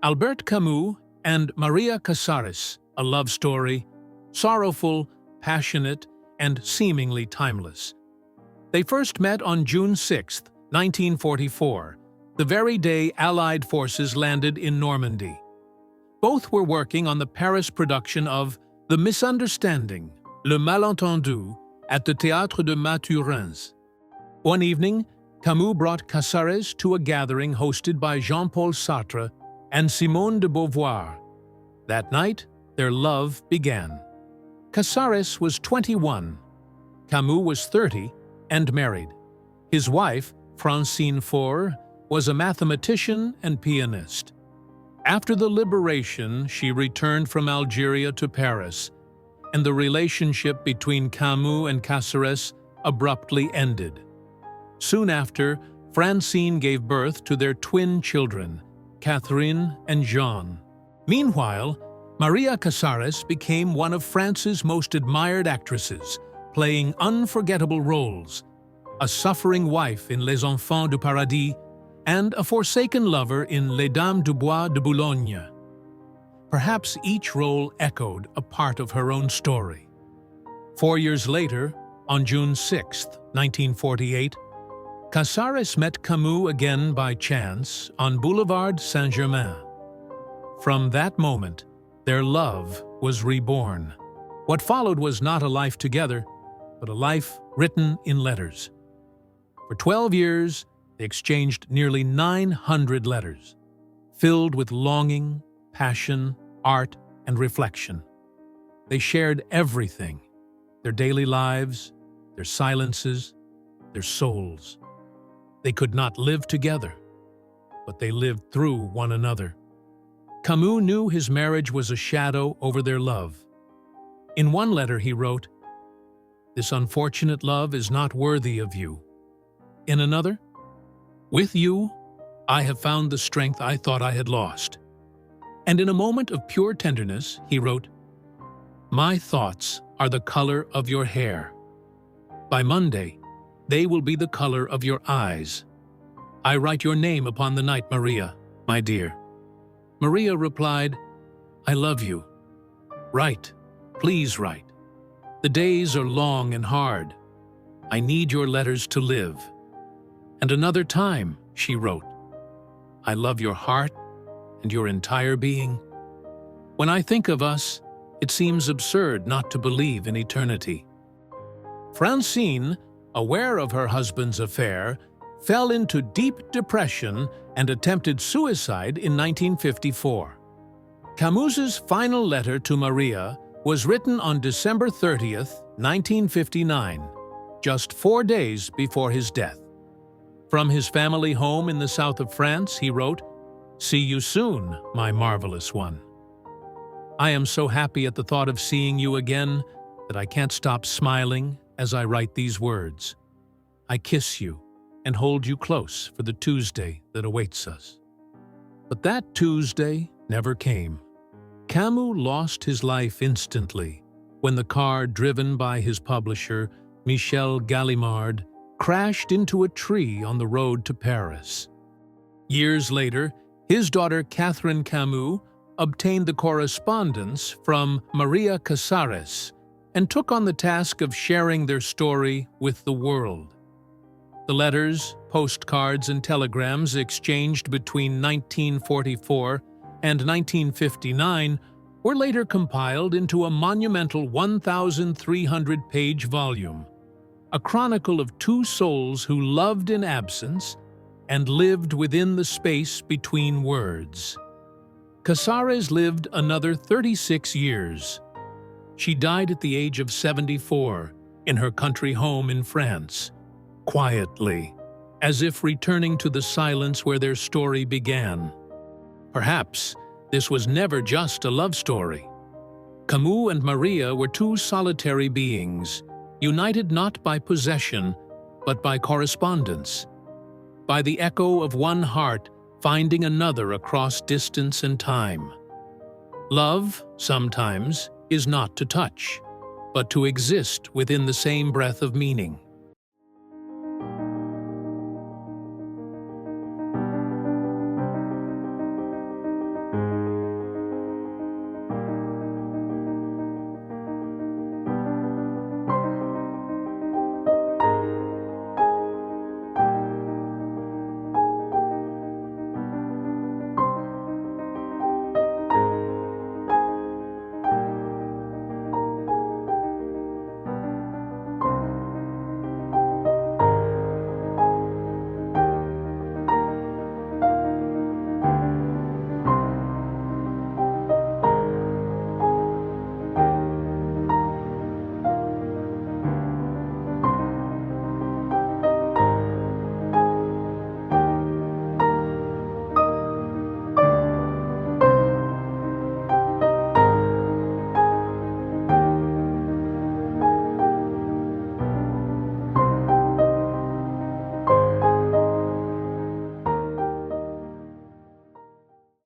Albert Camus and Maria Casares, a love story, sorrowful, passionate, and seemingly timeless. They first met on June 6, 1944, the very day Allied forces landed in Normandy. Both were working on the Paris production of The Misunderstanding, Le Malentendu, at the Théâtre de Mathurins. One evening, Camus brought Casares to a gathering hosted by Jean-Paul Sartre and Simone de Beauvoir. That night, their love began. Casares was 21, Camus was 30 and married. His wife, Francine Faure, was a mathematician and pianist. After the liberation, she returned from Algeria to Paris, and the relationship between Camus and Casares abruptly ended. Soon after, Francine gave birth to their twin children, Catherine and Jean. Meanwhile, Maria Casares became one of France's most admired actresses, playing unforgettable roles: a suffering wife in Les Enfants du Paradis and a forsaken lover in Les Dames du Bois de Boulogne. Perhaps each role echoed a part of her own story. 4 years later, on June 6, 1948, Casares met Camus again by chance on Boulevard Saint-Germain. From that moment, their love was reborn. What followed was not a life together, but a life written in letters. For 12 years, they exchanged nearly 900 letters, filled with longing, passion, art, and reflection. They shared everything: their daily lives, their silences, their souls. They could not live together, but they lived through one another. Camus knew his marriage was a shadow over their love. In one letter he wrote, "This unfortunate love is not worthy of you." In another, "With you, I have found the strength I thought I had lost." And in a moment of pure tenderness, he wrote, "My thoughts are the color of your hair. By Monday, they will be the color of your eyes. I write your name upon the night, Maria, my dear." Maria replied, "I love you. Write, please write. The days are long and hard. I need your letters to live." And another time, she wrote, "I love your heart and your entire being. When I think of us, it seems absurd not to believe in eternity." Francine, aware of her husband's affair, fell into deep depression and attempted suicide in 1954. Camus's final letter to Maria was written on December 30th, 1959, just 4 days before his death. From his family home in the south of France, he wrote, "See you soon, my marvelous one. I am so happy at the thought of seeing you again that I can't stop smiling as I write these words. I kiss you and hold you close for the Tuesday that awaits us." But that Tuesday never came. Camus lost his life instantly when the car driven by his publisher, Michel Gallimard, crashed into a tree on the road to Paris. Years later, his daughter Catherine Camus obtained the correspondence from Maria Casares and took on the task of sharing their story with the world. The letters, postcards, and telegrams exchanged between 1944 and 1959 were later compiled into a monumental 1,300-page volume, a chronicle of two souls who loved in absence and lived within the space between words. Casares lived another 36 years. She died at the age of 74 in her country home in France, quietly, as if returning to the silence where their story began. Perhaps this was never just a love story. Camus and Maria were two solitary beings, united not by possession, but by correspondence, by the echo of one heart finding another across distance and time. Love, sometimes, is not to touch, but to exist within the same breath of meaning.